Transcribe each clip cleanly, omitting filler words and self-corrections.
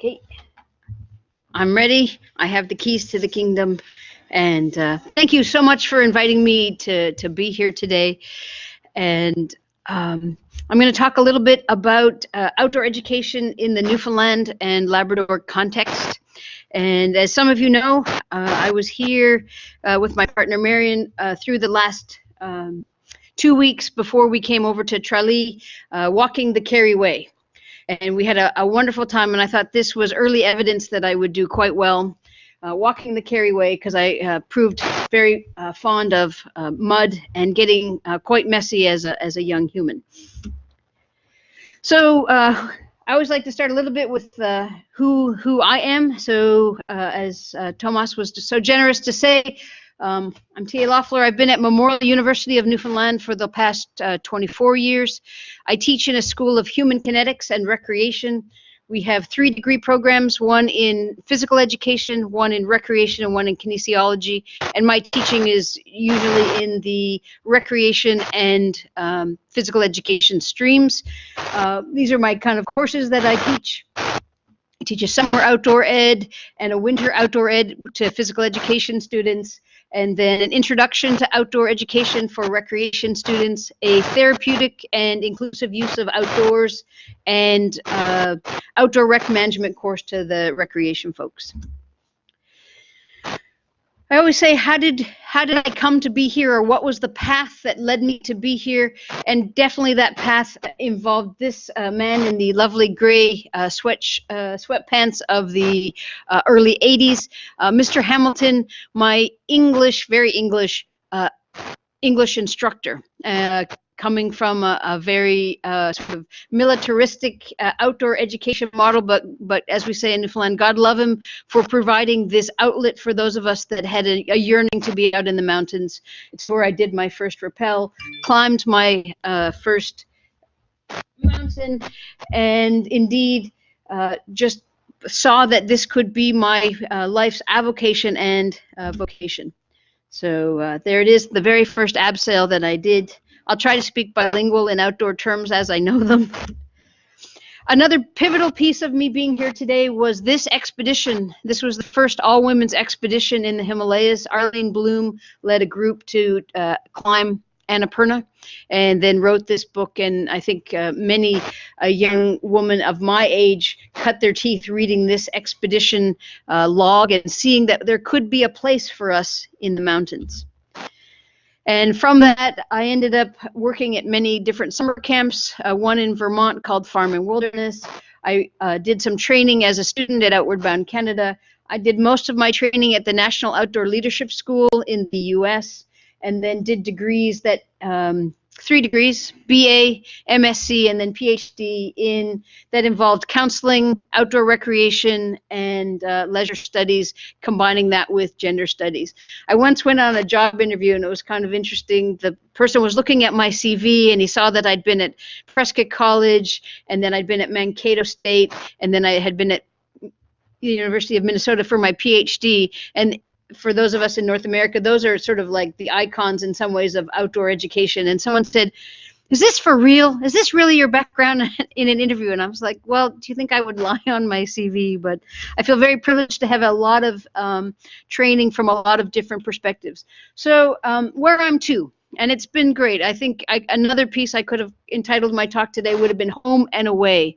Okay, I'm ready. I have the keys to the kingdom. And thank you so much for inviting me to be here today. And I'm going to talk a little bit about outdoor education in the Newfoundland and Labrador context. And as some of you know, I was here with my partner Marion through the last 2 weeks before we came over to Tralee, walking the Kerry Way. And we had a wonderful time, and I thought this was early evidence that I would do quite well walking the Kerry Way, because I proved very fond of mud and getting quite messy as a young human. So I always like to start a little bit with who I am. So as Thomas was so generous to say, I'm T.A. Loeffler. I've been at Memorial University of Newfoundland for the past 24 years. I teach in a school of human kinetics and recreation. We have 3 degree programs, one in physical education, one in recreation, and one in kinesiology. And my teaching is usually in the recreation and physical education streams. These are my kind of courses that I teach. I teach a summer outdoor ed and a winter outdoor ed to physical education students, and then an introduction to outdoor education for recreation students, a therapeutic and inclusive use of outdoors, and outdoor rec management course to the recreation folks. I always say, how did I come to be here, or what was the path that led me to be here? And definitely that path involved this man in the lovely gray sweatpants of the early 80s. Mr. Hamilton, my very English instructor, coming from a very sort of militaristic outdoor education model, but as we say in Newfoundland, God love him for providing this outlet for those of us that had a yearning to be out in the mountains. It's where I did my first rappel, climbed my first mountain, and indeed just saw that this could be my life's avocation and vocation. So there it is, the very first abseil that I did. I'll try to speak bilingual in outdoor terms as I know them. Another pivotal piece of me being here today was this expedition. This was the first all-women's expedition in the Himalayas. Arlene Bloom led a group to climb Annapurna, and then wrote this book, and I think many a young woman of my age cut their teeth reading this expedition log and seeing that there could be a place for us in the mountains. And from that, I ended up working at many different summer camps, one in Vermont called Farm and Wilderness. I did some training as a student at Outward Bound Canada. I did most of my training at the National Outdoor Leadership School in the US, and then did degrees that 3 degrees, BA, MSc, and then PhD that involved counseling, outdoor recreation, and leisure studies, combining that with gender studies. I once went on a job interview, and it was kind of interesting. The person was looking at my CV, and he saw that I'd been at Prescott College, and then I'd been at Mankato State, and then I had been at the University of Minnesota for my PhD. And for those of us in North America, those are sort of like the icons in some ways of outdoor education. And someone said, "Is this for real? Is this really your background?" in an interview? And I was like, well, do you think I would lie on my CV? But I feel very privileged to have a lot of training from a lot of different perspectives. So where I'm to, and it's been great. I think another piece I could have entitled my talk today would have been Home and Away,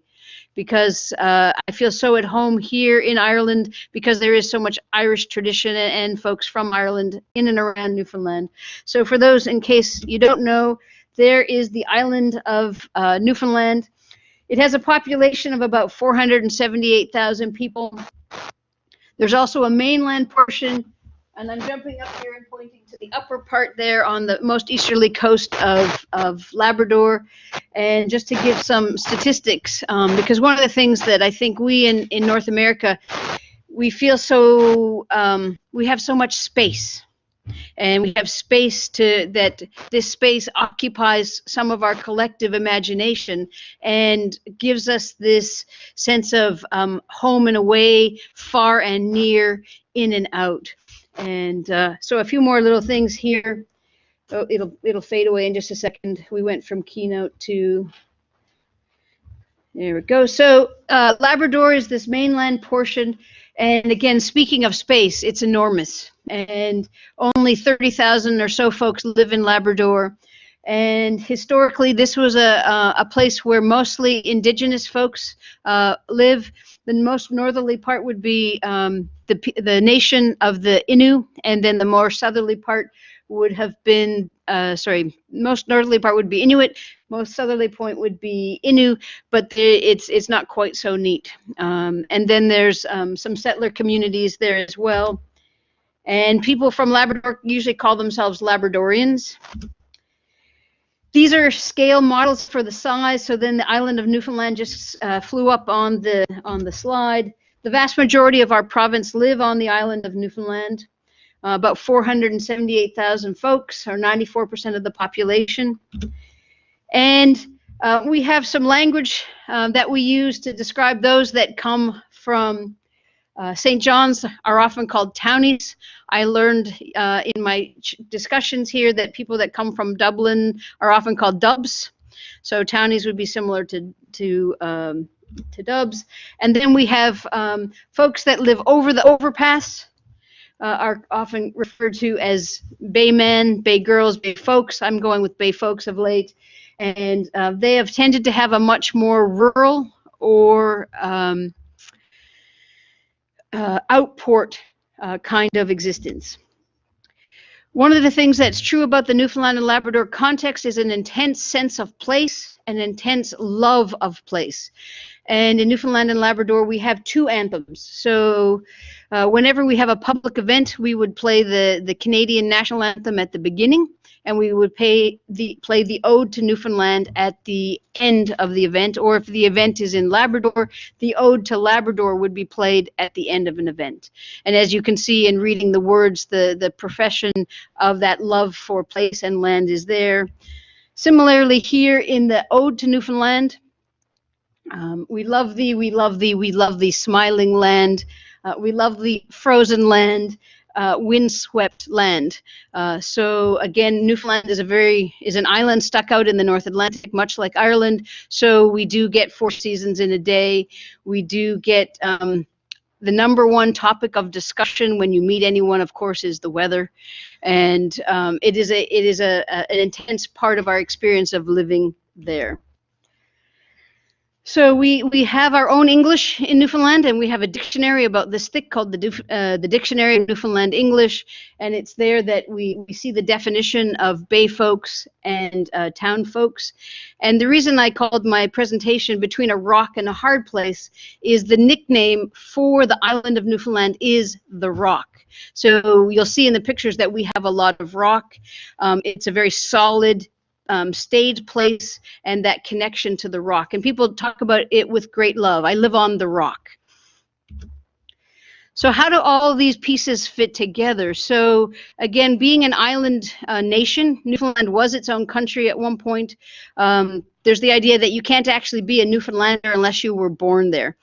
because I feel so at home here in Ireland, because there is so much Irish tradition and folks from Ireland in and around Newfoundland. So for those, in case you don't know, there is the island of Newfoundland. It has a population of about 478,000 people. There's also a mainland portion, and I'm jumping up here and pointing to the upper part there on the most easterly coast of Labrador. And just to give some statistics, because one of the things that I think we in North America, we feel so, we have so much space. And we have space that this space occupies some of our collective imagination and gives us this sense of home and away, far and near, in and out. And so a few more little things here. Oh, it'll fade away in just a second. We went from Keynote to There we go. So Labrador is this mainland portion. And again, speaking of space, it's enormous. And only 30,000 or so folks live in Labrador. And historically, this was a place where mostly indigenous folks live. The most northerly part would be the nation of the Innu, and then the more southerly part would have been, most northerly part would be Inuit, most southerly point would be Innu, but it's not quite so neat. And then there's some settler communities there as well. And people from Labrador usually call themselves Labradorians. These are scale models for the size. So then the island of Newfoundland just flew up on the slide. The vast majority of our province live on the island of Newfoundland. About 478,000 folks, or 94% of the population. And we have some language that we use to describe those that come from St. John's are often called townies. I learned in my discussions here that people that come from Dublin are often called dubs. So townies would be similar to dubs. And then we have folks that live over the overpass. Are often referred to as bay men, bay girls, bay folks. I'm going with bay folks of late. And they have tended to have a much more rural or outport kind of existence. One of the things that's true about the Newfoundland and Labrador context is an intense sense of place, an intense love of place. And in Newfoundland and Labrador, we have two anthems. So whenever we have a public event, we would play the Canadian national anthem at the beginning, and we would play the Ode to Newfoundland at the end of the event. Or if the event is in Labrador, the Ode to Labrador would be played at the end of an event. And as you can see in reading the words, the profession of that love for place and land is there. Similarly, here in the Ode to Newfoundland, we love thee, we love thee, we love thee, smiling land. We love the frozen land, windswept land. So again, Newfoundland is an island stuck out in the North Atlantic, much like Ireland. So we do get 4 seasons in a day. We do get the number one topic of discussion when you meet anyone, of course, is the weather, and it is an intense part of our experience of living there. So we have our own English in Newfoundland, and we have a dictionary about this thick called the Dictionary of Newfoundland English, and it's there that we see the definition of bay folks and town folks. And the reason I called my presentation Between a Rock and a Hard Place is the nickname for the island of Newfoundland is the Rock. So you'll see in the pictures that we have a lot of rock. It's a very solid stayed place, and that connection to the rock. And people talk about it with great love. I live on the rock. So how do all of these pieces fit together? So again, being an island nation, Newfoundland was its own country at one point. There's the idea that you can't actually be a Newfoundlander unless you were born there.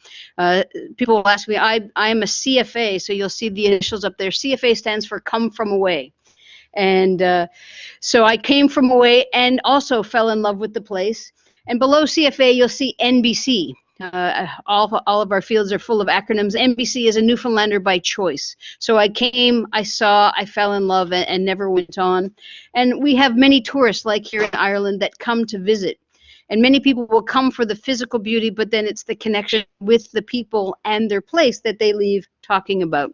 People will ask me, I'm a CFA, so you'll see the initials up there. CFA stands for Come From Away. And so I came from away and also fell in love with the place. And below CFA, you'll see NBC. All of our fields are full of acronyms. NBC is a Newfoundlander by choice. So I came, I saw, I fell in love, and never went on. And we have many tourists, like here in Ireland, that come to visit. And many people will come for the physical beauty, but then it's the connection with the people and their place that they leave talking about.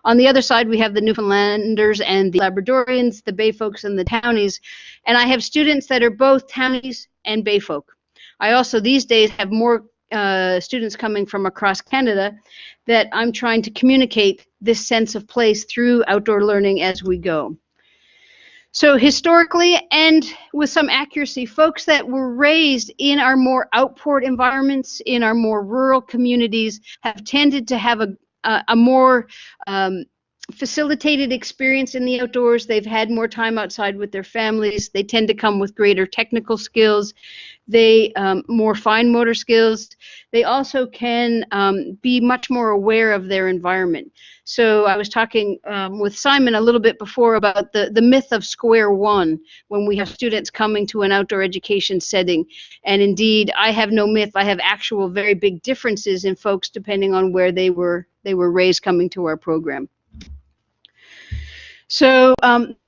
On the other side, we have the Newfoundlanders and the Labradorians, the Bay folks and the Townies. And I have students that are both Townies and Bay folk. I also these days have more students coming from across Canada that I'm trying to communicate this sense of place through outdoor learning as we go. So historically, and with some accuracy, folks that were raised in our more outport environments, in our more rural communities, have tended to have a more facilitated experience in the outdoors. They've had more time outside with their families. They tend to come with greater technical skills. They more fine motor skills. They also can be much more aware of their environment. So I was talking with Simon a little bit before about the myth of square one when we have students coming to an outdoor education setting. And indeed, I have no myth. I have actual very big differences in folks depending on where they were raised coming to our program. So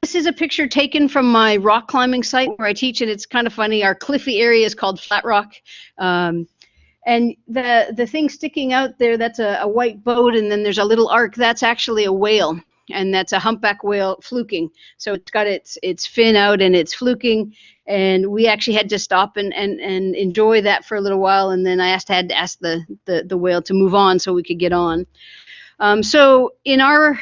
this is a picture taken from my rock climbing site where I teach, and it's kind of funny. Our cliffy area is called Flat Rock. And the thing sticking out there, that's a white boat, and then there's a little arc. That's actually a whale, and that's a humpback whale fluking. So it's got its fin out and it's fluking, and we actually had to stop and enjoy that for a little while, and then I had to ask the whale to move on so we could get on. So in our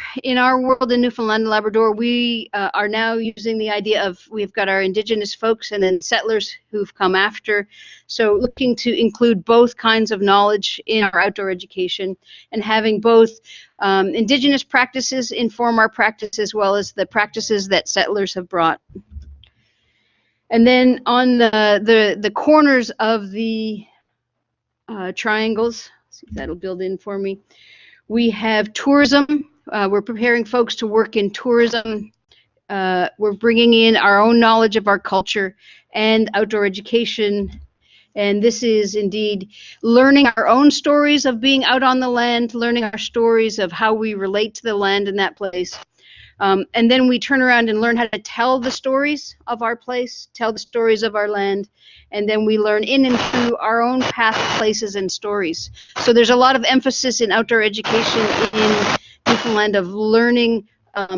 world in Newfoundland and Labrador, we are now using the idea of we've got our Indigenous folks and then settlers who've come after. So looking to include both kinds of knowledge in our outdoor education and having both Indigenous practices inform our practice as well as the practices that settlers have brought. And then on the corners of the triangles, let's see if that'll build in for me. We have tourism. We're preparing folks to work in tourism. We're bringing in our own knowledge of our culture and outdoor education. And this is indeed learning our own stories of being out on the land, learning our stories of how we relate to the land in that place. And then we turn around and learn how to tell the stories of our place, tell the stories of our land, and then we learn in and through our own past places and stories. So there's a lot of emphasis in outdoor education in Newfoundland of learning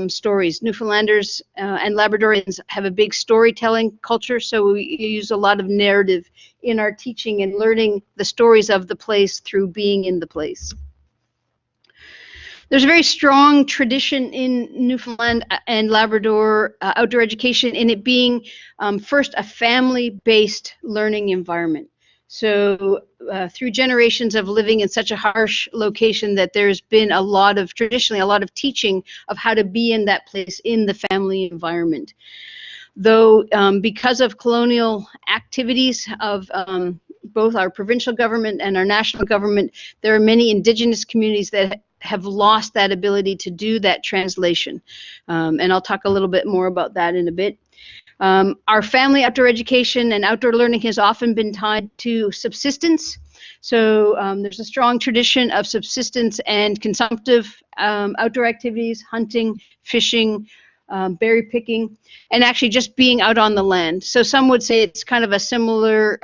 stories. Newfoundlanders and Labradorians have a big storytelling culture, so we use a lot of narrative in our teaching and learning the stories of the place through being in the place. There's a very strong tradition in Newfoundland and Labrador outdoor education in it being first a family-based learning environment. So through generations of living in such a harsh location that there's been traditionally a lot of teaching of how to be in that place in the family environment. Though because of colonial activities of both our provincial government and our national government, there are many Indigenous communities that have lost that ability to do that translation. And I'll talk a little bit more about that in a bit. Our family outdoor education and outdoor learning has often been tied to subsistence. So there's a strong tradition of subsistence and consumptive outdoor activities, hunting, fishing, berry picking, and actually just being out on the land. So some would say it's kind of a similar,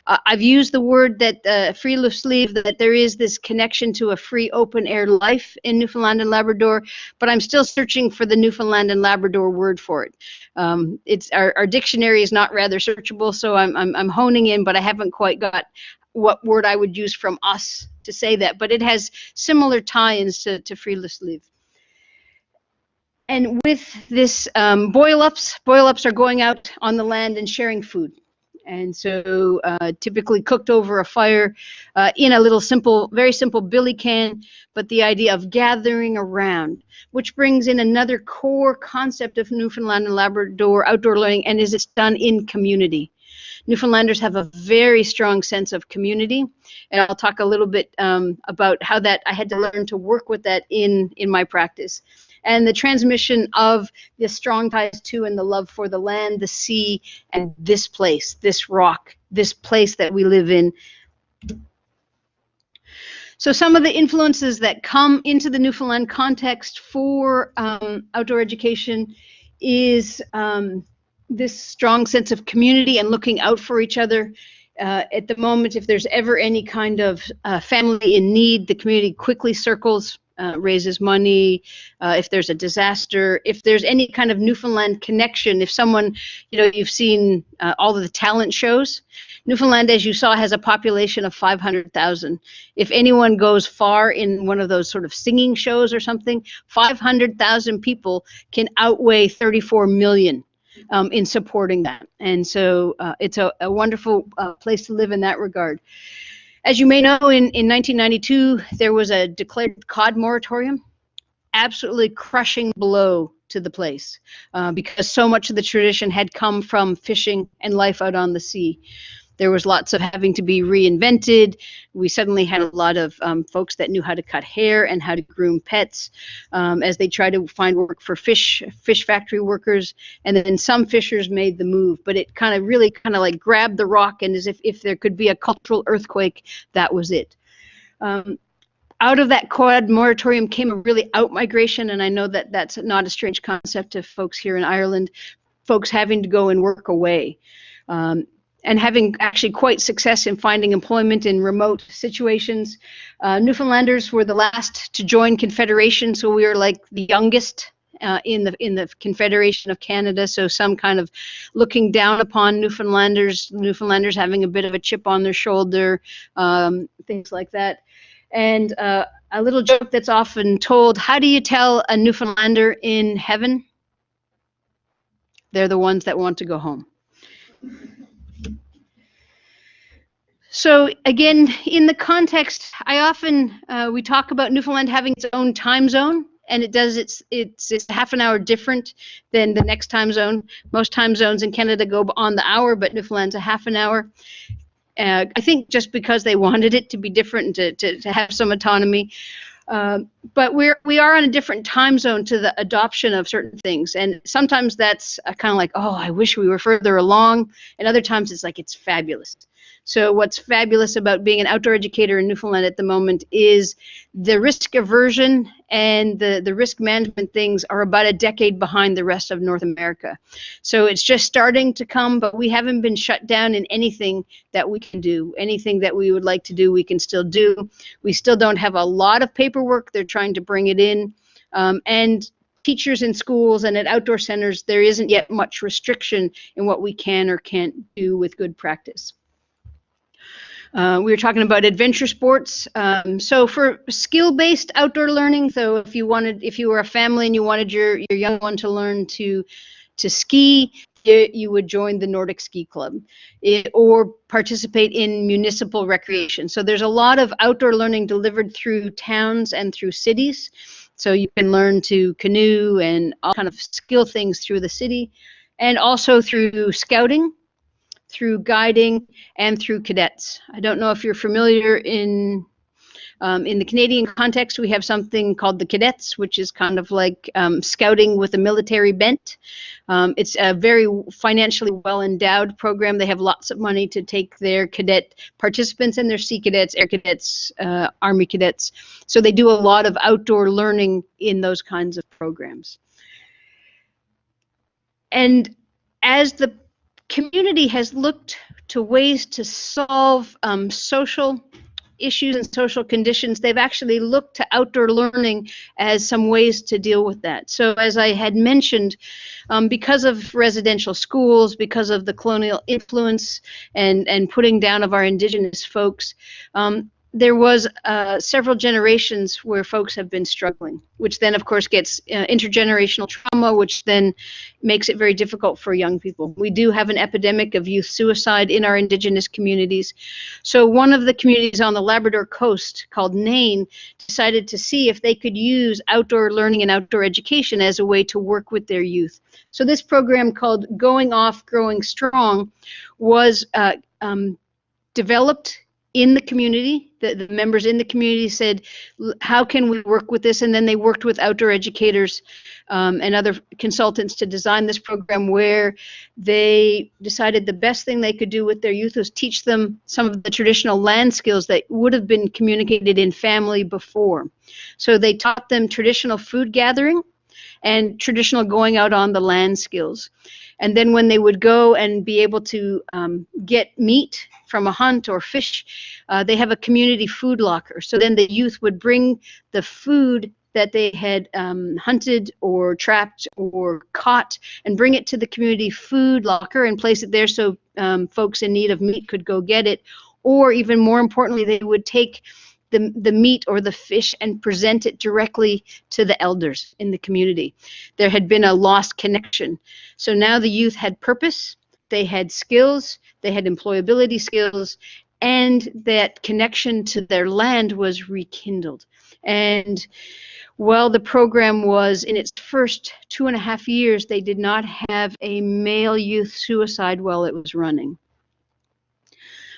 I've used the word that free loose leaf, that there is this connection to a free open air life in Newfoundland and Labrador, but I'm still searching for the Newfoundland and Labrador word for it. It's our dictionary is not rather searchable, so I'm honing in, but I haven't quite got what word I would use from us to say that, but it has similar tie-ins to free loose leaf. And with this boil-ups are going out on the land and sharing food. And so typically cooked over a fire in a little very simple billy can, but the idea of gathering around, which brings in another core concept of Newfoundland and Labrador outdoor learning, and is it's done in community. Newfoundlanders have a very strong sense of community, and I'll talk a little bit about how that I had to learn to work with that in my practice. And the transmission of the strong ties to and the love for the land, the sea, and this place, this rock, this place that we live in. So some of the influences that come into the Newfoundland context for outdoor education is this strong sense of community and looking out for each other. At the moment, if there's ever any kind of family in need, the community quickly circles, raises money. If there's a disaster, if there's any kind of Newfoundland connection, if someone, you've seen all of the talent shows. Newfoundland, as you saw, has a population of 500,000. If anyone goes far in one of those sort of singing shows or something, 500,000 people can outweigh 34 million. In supporting that. And so it's a wonderful place to live in that regard. As you may know, in 1992, there was a declared cod moratorium. absolutely crushing blow to the place because so much of the tradition had come from fishing and life out on the sea. There was lots of having to be reinvented. We suddenly had a lot of folks that knew how to cut hair and how to groom pets as they tried to find work for fish factory workers. And then some fishers made the move, but it really like grabbed the rock, and as if there could be a cultural earthquake, that was it. Out of that quad moratorium came a really out migration, and I know that that's not a strange concept to folks here in Ireland, folks having to go and work away. And having actually quite success in finding employment in remote situations. Newfoundlanders were the last to join Confederation, so we were like the youngest in the Confederation of Canada, so some kind of looking down upon Newfoundlanders having a bit of a chip on their shoulder, things like that. And a little joke that's often told, how do you tell a Newfoundlander in heaven? They're the ones that want to go home. So again, in the context, I often, we talk about Newfoundland having its own time zone, and it's half an hour different than the next time zone. Most time zones in Canada go on the hour, but Newfoundland's a half an hour. I think just because they wanted it to be different and to have some autonomy. But we are on a different time zone to the adoption of certain things, and sometimes that's kind of like, oh, I wish we were further along, and other times it's like, it's fabulous. So what's fabulous about being an outdoor educator in Newfoundland at the moment is the risk aversion and the risk management things are about a decade behind the rest of North America. So it's just starting to come, but we haven't been shut down in anything that we can do. Anything that we would like to do, we can still do. We still don't have a lot of paperwork. They're trying to bring it in. And teachers in schools and at outdoor centers, there isn't yet much restriction in what we can or can't do with good practice. We were talking about adventure sports. So for skill-based outdoor learning, so if you were a family and you wanted your young one to learn to ski, you would join the Nordic Ski Club or participate in municipal recreation. So there's a lot of outdoor learning delivered through towns and through cities. So you can learn to canoe and all kind of skill things through the city, and also through scouting, through guiding, and through cadets. I don't know if you're familiar in the Canadian context, we have something called the cadets, which is kind of like scouting with a military bent. It's a very financially well-endowed program. They have lots of money to take their cadet participants and their Sea Cadets, Air Cadets, Army Cadets. So they do a lot of outdoor learning in those kinds of programs. And as the community has looked to ways to solve social issues and social conditions, they've actually looked to outdoor learning as some ways to deal with that. So as I had mentioned, because of residential schools, because of the colonial influence and putting down of our Indigenous folks, there was several generations where folks have been struggling, which then of course gets intergenerational trauma, which then makes it very difficult for young people. We do have an epidemic of youth suicide in our Indigenous communities. So one of the communities on the Labrador coast called Nain decided to see if they could use outdoor learning and outdoor education as a way to work with their youth. So this program called Going Off, Growing Strong was developed in the community. The members in the community said, how can we work with this? And then they worked with outdoor educators and other consultants to design this program, where they decided the best thing they could do with their youth was teach them some of the traditional land skills that would have been communicated in family before. So they taught them traditional food gathering and traditional going out on the land skills. And then when they would go and be able to get meat from a hunt or fish, they have a community food locker. So then the youth would bring the food that they had hunted or trapped or caught and bring it to the community food locker and place it there so folks in need of meat could go get it. Or even more importantly, they would take the meat or the fish and present it directly to the elders in the community. There had been a lost connection. So now the youth had purpose, they had skills, they had employability skills, and that connection to their land was rekindled. And while the program was in its first 2.5 years, they did not have a male youth suicide while it was running.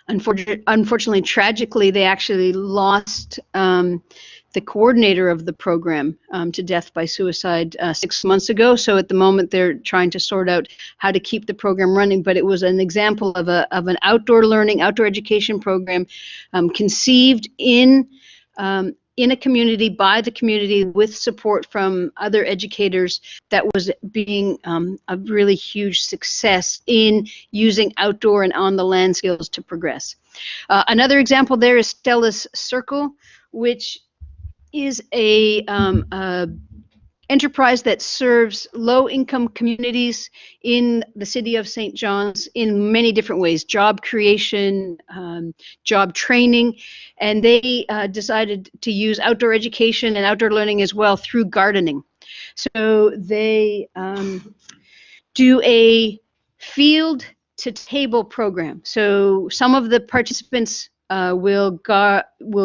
Unfortunately, tragically, they actually lost the coordinator of the program to death by suicide 6 months ago. So at the moment, they're trying to sort out how to keep the program running. But it was an example of an outdoor learning, outdoor education program conceived in a community, by the community, with support from other educators, that was being a really huge success in using outdoor and on the land skills to progress. Another example there is Stella's Circle, which is a enterprise that serves low-income communities in the city of St. John's in many different ways: job creation, job training, and they decided to use outdoor education and outdoor learning as well through gardening. So they do a field-to-table program. So some of the participants will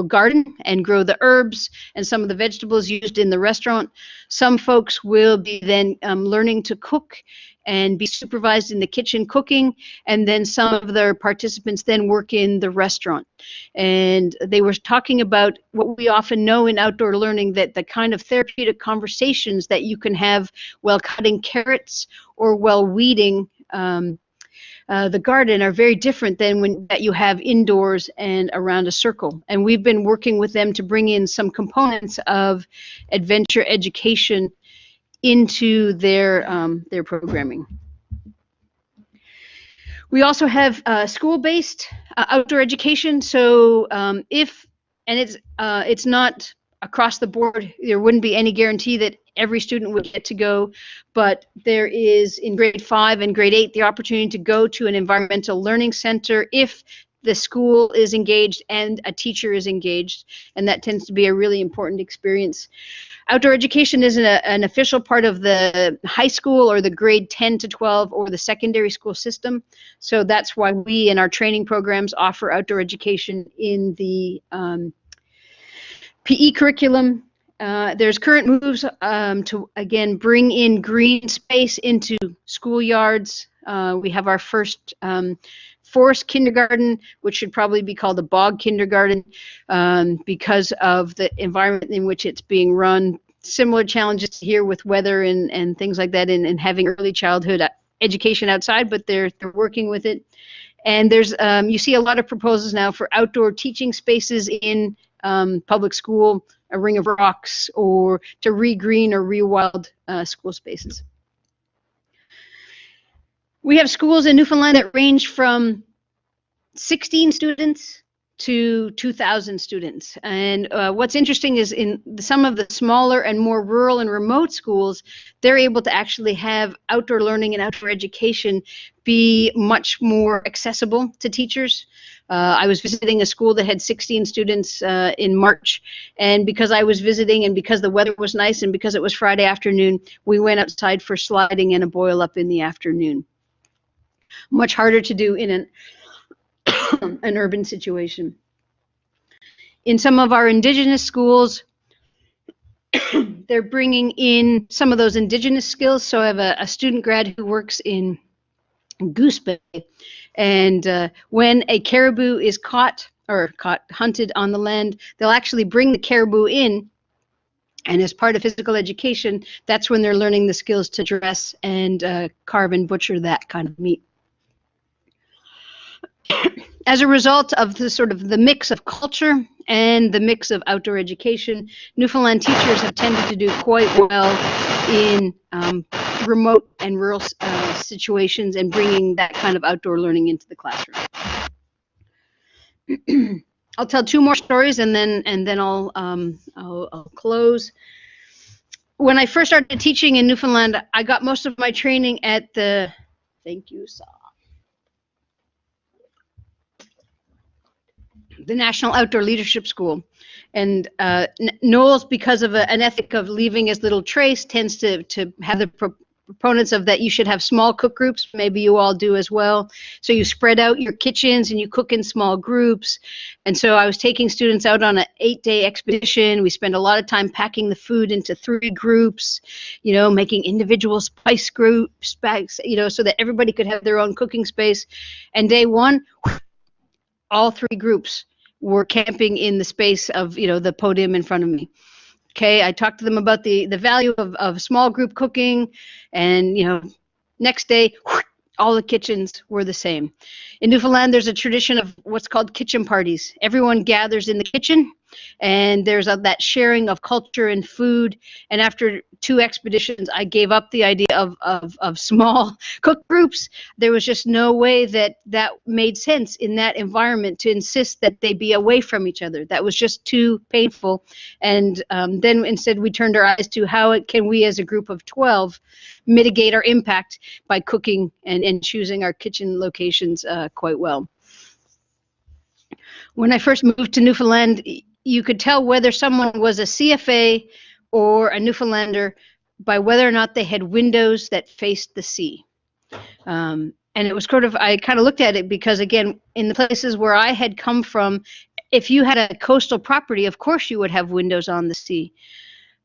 garden and grow the herbs and some of the vegetables used in the restaurant. Some folks will be then learning to cook and be supervised in the kitchen cooking, and then some of their participants then work in the restaurant. And they were talking about what we often know in outdoor learning, that the kind of therapeutic conversations that you can have while cutting carrots or while weeding the garden are very different than that you have indoors and around a circle. And we've been working with them to bring in some components of adventure education into their programming. We also have school-based outdoor education. So it's not across the board. There wouldn't be any guarantee that every student would get to go, but there is, in grade 5 and grade 8, the opportunity to go to an environmental learning center if the school is engaged and a teacher is engaged, and that tends to be a really important experience. Outdoor education isn't an official part of the high school or the grade 10 to 12 or the secondary school system, so that's why we in our training programs offer outdoor education in the PE curriculum. There's current moves to, again, bring in green space into schoolyards. We have our first forest kindergarten, which should probably be called a bog kindergarten because of the environment in which it's being run. Similar challenges here with weather and things like that, and having early childhood education outside, but they're working with it. And there's you see a lot of proposals now for outdoor teaching spaces in public school, a ring of rocks, or to re-green or rewild school spaces. We have schools in Newfoundland that range from 16 students to 2,000 students. And what's interesting is in some of the smaller and more rural and remote schools, they're able to actually have outdoor learning and outdoor education be much more accessible to teachers. I was visiting a school that had 16 students in March, and because I was visiting and because the weather was nice and because it was Friday afternoon, we went outside for sliding and a boil up in the afternoon. Much harder to do in an urban situation. In some of our Indigenous schools, they're bringing in some of those Indigenous skills. So I have a student grad who works in Goose Bay, and when a caribou is hunted on the land, they'll actually bring the caribou in, and as part of physical education, that's when they're learning the skills to dress and carve and butcher that kind of meat. As a result of the mix of culture and the mix of outdoor education, Newfoundland teachers have tended to do quite well in remote and rural situations and bringing that kind of outdoor learning into the classroom. I'll tell 2 more stories and then I'll close. When I first started teaching in Newfoundland, I got most of my training at the National Outdoor Leadership School. And Knowles, because of an ethic of leaving as little trace, tends to have the proponents of that you should have small cook groups. Maybe you all do as well. So you spread out your kitchens and you cook in small groups. And so I was taking students out on an 8-day expedition. We spent a lot of time packing the food into 3 groups, making individual spice groups, bags, so that everybody could have their own cooking space. And day 1, all 3 groups were camping in the space of, the podium in front of me. Okay, I talked to them about the value of small group cooking, and next day, all the kitchens were the same. In Newfoundland, there's a tradition of what's called kitchen parties. Everyone gathers in the kitchen, and there's that sharing of culture and food. And after 2 expeditions, I gave up the idea of small cook groups. There was just no way that made sense in that environment to insist that they be away from each other. That was just too painful. And then instead we turned our eyes to how can we as a group of 12 mitigate our impact by cooking and choosing our kitchen locations quite well. When I first moved to Newfoundland, you could tell whether someone was a CFA or a Newfoundlander by whether or not they had windows that faced the sea. And it was I kind of looked at it because, again, in the places where I had come from, if you had a coastal property, of course you would have windows on the sea.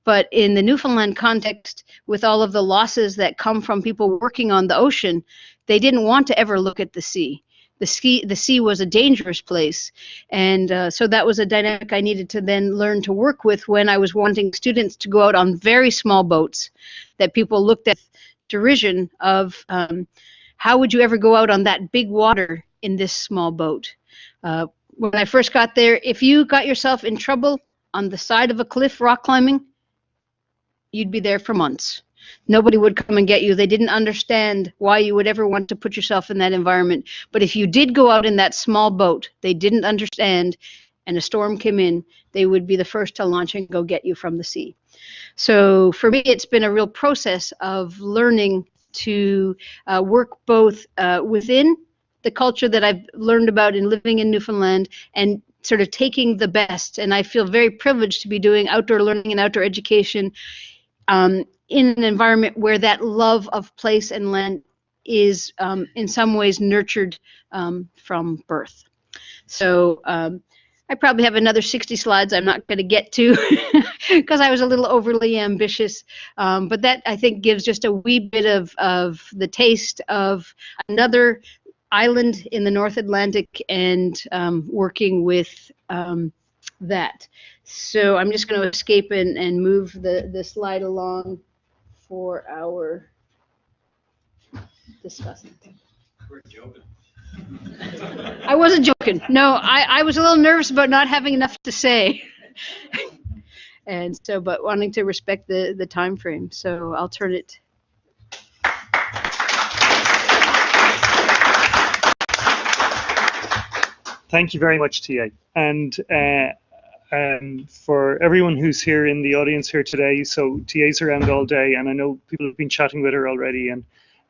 But in the Newfoundland context, with all of the losses that come from people working on the ocean, they didn't want to ever look at the sea. The sea was a dangerous place. And so that was a dynamic I needed to then learn to work with when I was wanting students to go out on very small boats that people looked at derision of how would you ever go out on that big water in this small boat? When I first got there, if you got yourself in trouble on the side of a cliff rock climbing, you'd be there for months. Nobody would come and get you. They didn't understand why you would ever want to put yourself in that environment. But if you did go out in that small boat, they didn't understand, and a storm came in, they would be the first to launch and go get you from the sea. So for me, it's been a real process of learning to work both within the culture that I've learned about in living in Newfoundland and sort of taking the best. And I feel very privileged to be doing outdoor learning and outdoor education in an environment where that love of place and land is in some ways nurtured from birth. So I probably have another 60 slides I'm not going to get to because I was a little overly ambitious. But that, I think, gives just a wee bit of the taste of another island in the North Atlantic and working with that. So I'm just going to escape and move the slide along for our discussing. We're joking. I wasn't joking. No, I was a little nervous about not having enough to say. And so, but wanting to respect the time frame. So I'll turn it. Thank you very much, TA. And for everyone who's here in the audience here today, so TA's around all day, and I know people have been chatting with her already. And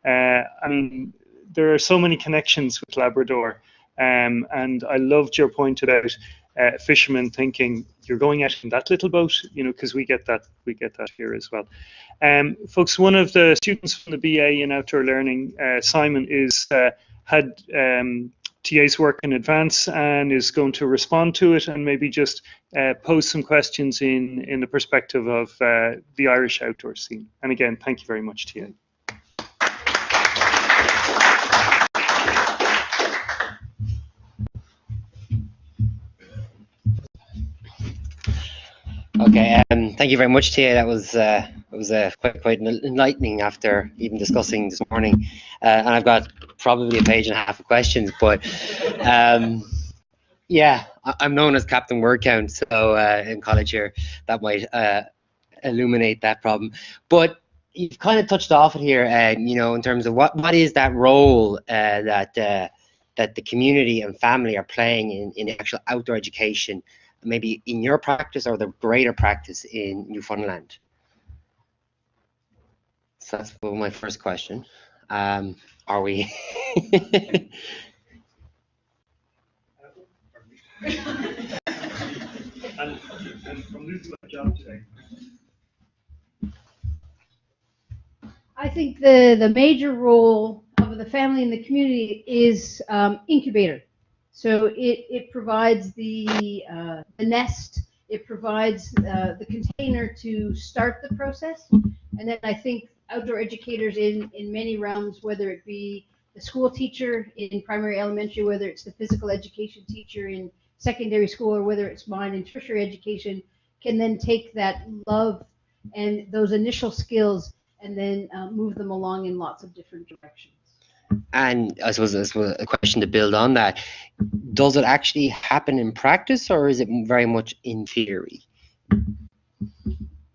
I mean, there are so many connections with Labrador. And I loved your point about fishermen thinking you're going out in that little boat, you know, because we get that here as well. Folks, one of the students from the BA in outdoor learning, Simon, had TA's work in advance and is going to respond to it and maybe just pose some questions in the perspective of the Irish outdoor scene. And again, thank you very much, TA. Okay, thank you very much, Tia. That was quite enlightening after even discussing this morning. And I've got probably a page and a half of questions, but yeah, I'm known as Captain Word Count, so in college here, that might illuminate that problem. But you've kind of touched off it here, you know, in terms of what is that role that the community and family are playing in actual outdoor education, maybe in your practice or the greater practice in Newfoundland? So that's my first question. Are we? and from losing my job today. I think the major role of the family and the community is incubator. So it provides the nest, it provides the container to start the process, and then I think outdoor educators in many realms, whether it be the school teacher in primary, elementary, whether it's the physical education teacher in secondary school, or whether it's mine in tertiary education, can then take that love and those initial skills and then move them along in lots of different directions. And I suppose a question to build on that. Does it actually happen in practice, or is it very much in theory?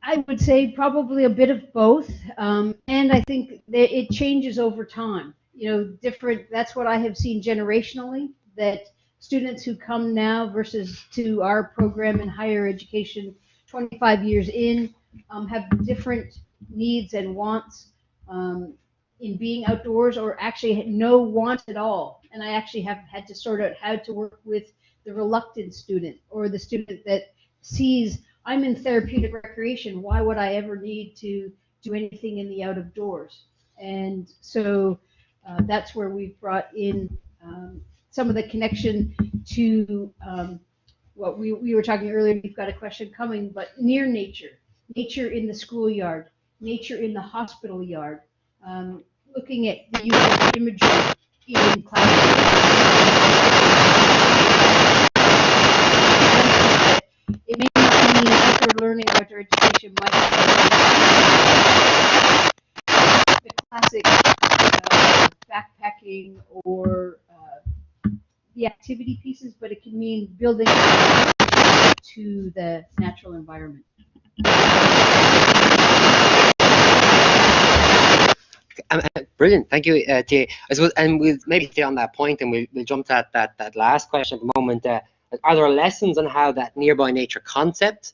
I would say probably a bit of both, and I think that it changes over time. You know, different. That's what I have seen generationally. That students who come now versus to our program in higher education, 25 years in, have different needs and wants in being outdoors, or actually no want at all. And I actually have had to sort out how to work with the reluctant student, or the student that sees I'm in therapeutic recreation. Why would I ever need to do anything in the out of doors? And so that's where we've brought in some of the connection to what we were talking earlier. We've got a question coming, but near nature, nature in the schoolyard, nature in the hospital yard, looking at the use of imagery in classrooms. It may not mean outdoor learning or outdoor education much. The classic backpacking or the activity pieces, but it can mean building to the natural environment. Brilliant, thank you, Tia. I suppose, and we'll maybe stay on that point, and we'll jump to that last question at the moment. Are there lessons on how that nearby nature concept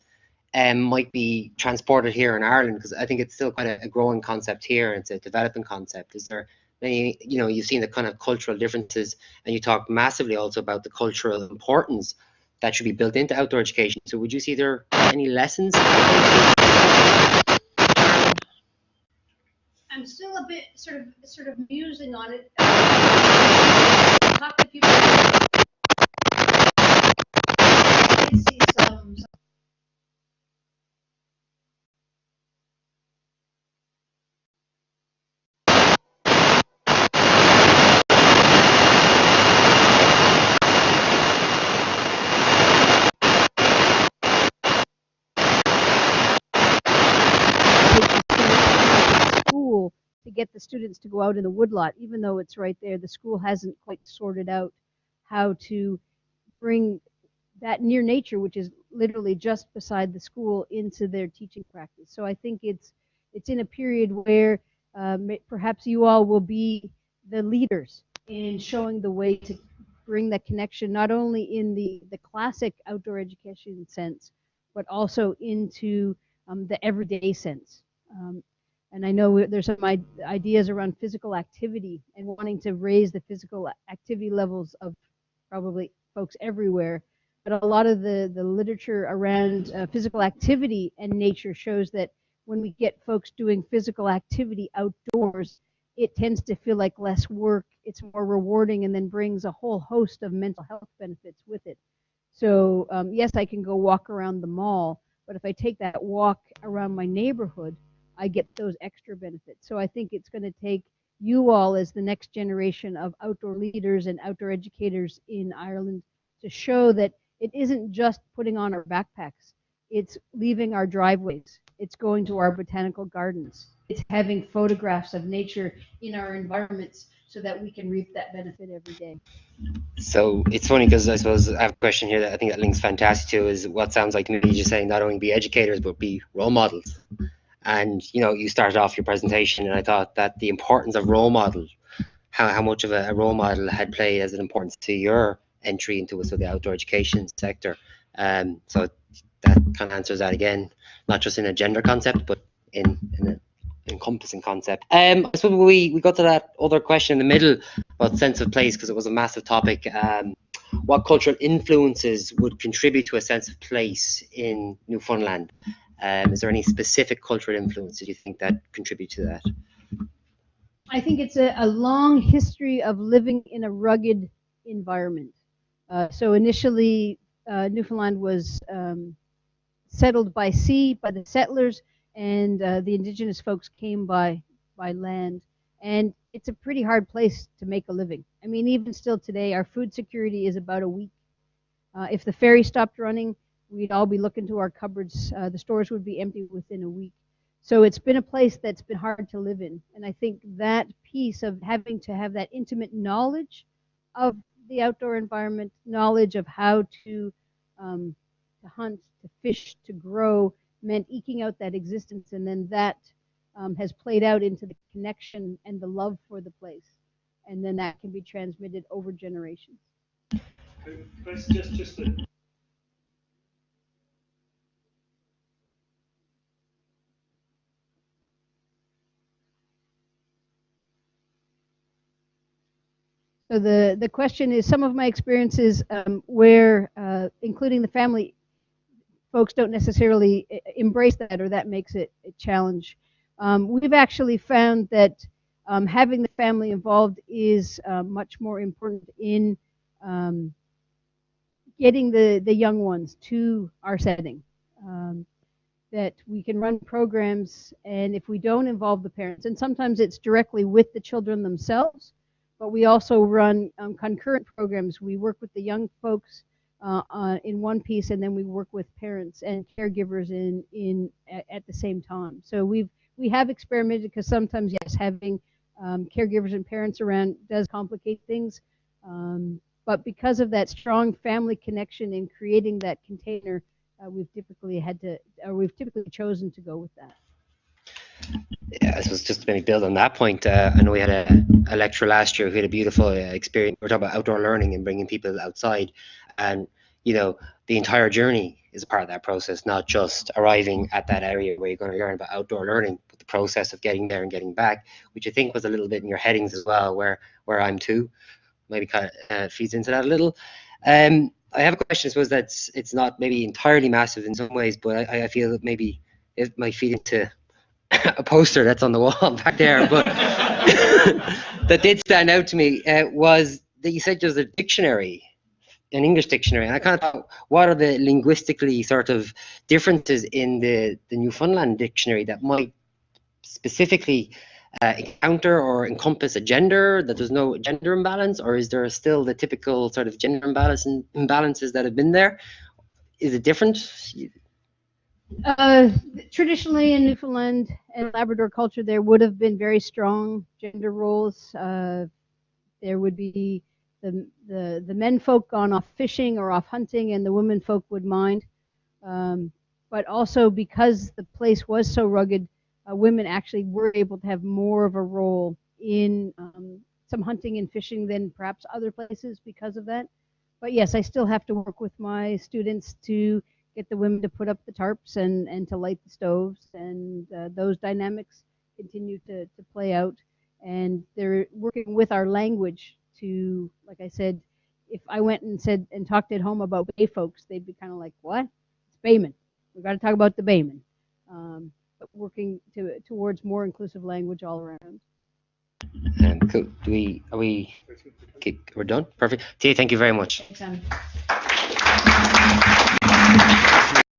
might be transported here in Ireland? Because I think it's still quite a growing concept here, and it's a developing concept. Is there many, you've seen the kind of cultural differences, and you talked massively also about the cultural importance that should be built into outdoor education. So would you see there any lessons? I'm still a bit sort of musing on it. Talk to people. I see some. To get the students to go out in the woodlot, even though it's right there, the school hasn't quite sorted out how to bring that near nature, which is literally just beside the school, into their teaching practice. So I think it's in a period where perhaps you all will be the leaders in showing the way to bring that connection, not only in the classic outdoor education sense, but also into the everyday sense. And I know there's some ideas around physical activity and wanting to raise the physical activity levels of probably folks everywhere. But a lot of the literature around physical activity and nature shows that when we get folks doing physical activity outdoors, it tends to feel like less work, it's more rewarding, and then brings a whole host of mental health benefits with it. So yes, I can go walk around the mall, but if I take that walk around my neighborhood, I get those extra benefits. So I think it's going to take you all as the next generation of outdoor leaders and outdoor educators in Ireland to show that it isn't just putting on our backpacks. It's leaving our driveways. It's going to our botanical gardens. It's having photographs of nature in our environments so that we can reap that benefit every day. So it's funny because I suppose I have a question here that I think that links fantastic to is what sounds like me just saying not only be educators but be role models. And you started off your presentation, and I thought that the importance of role models, how much of a role model had played as an importance to your entry into the outdoor education sector. So that kind of answers that again, not just in a gender concept, but in an encompassing concept. I suppose we got to that other question in the middle about sense of place, because it was a massive topic. What cultural influences would contribute to a sense of place in Newfoundland? Is there any specific cultural influences you think that contribute to that? I think it's a long history of living in a rugged environment. So initially, Newfoundland was settled by sea by the settlers, and the indigenous folks came by land. And it's a pretty hard place to make a living. I mean, even still today, our food security is about a week. If the ferry stopped running, we'd all be looking to our cupboards. The stores would be empty within a week. So it's been a place that's been hard to live in. And I think that piece of having to have that intimate knowledge of the outdoor environment, knowledge of how to hunt, to fish, to grow, meant eking out that existence. And then that has played out into the connection and the love for the place. And then that can be transmitted over generations. Chris, just a So the question is, some of my experiences where, including the family, folks don't necessarily embrace that, or that makes it a challenge. We've actually found that having the family involved is much more important in getting the young ones to our setting. That we can run programs, and if we don't involve the parents, and sometimes it's directly with the children themselves, but we also run concurrent programs. We work with the young folks in one piece, and then we work with parents and caregivers at the same time. So we have experimented, because sometimes, yes, having caregivers and parents around does complicate things. But because of that strong family connection in creating that container, we've typically chosen to go with that. Yeah, I suppose just to maybe build on that point, I know we had a lecturer last year who had a beautiful experience. We're talking about outdoor learning and bringing people outside, and the entire journey is a part of that process, not just arriving at that area where you're going to learn about outdoor learning, but the process of getting there and getting back, which I think was a little bit in your headings as well, where I'm too, maybe kind of feeds into that a little. I have a question, I suppose, it's not maybe entirely massive in some ways, but I feel that maybe it might feed into a poster that's on the wall back there, but that did stand out to me was that you said there's a dictionary, an English dictionary, and I kind of thought, what are the linguistically sort of differences in the Newfoundland dictionary that might specifically encounter or encompass a gender, that there's no gender imbalance, or is there still the typical sort of gender imbalances that have been there? Is it different? Traditionally in Newfoundland and Labrador culture, there would have been very strong gender roles. There would be the men folk gone off fishing or off hunting, and the women folk would mind. But also, because the place was so rugged, women actually were able to have more of a role in some hunting and fishing than perhaps other places because of that. But yes, I still have to work with my students to get the women to put up the tarps and to light the stoves, and those dynamics continue to play out. And they're working with our language to, like I said, if I went and talked at home about Bay folks, they'd be kind of like, what? It's Baymen. We've got to talk about the Baymen. But working towards more inclusive language all around. Cool. We're done? Perfect. Tia, thank you very much. Thanks, Anne.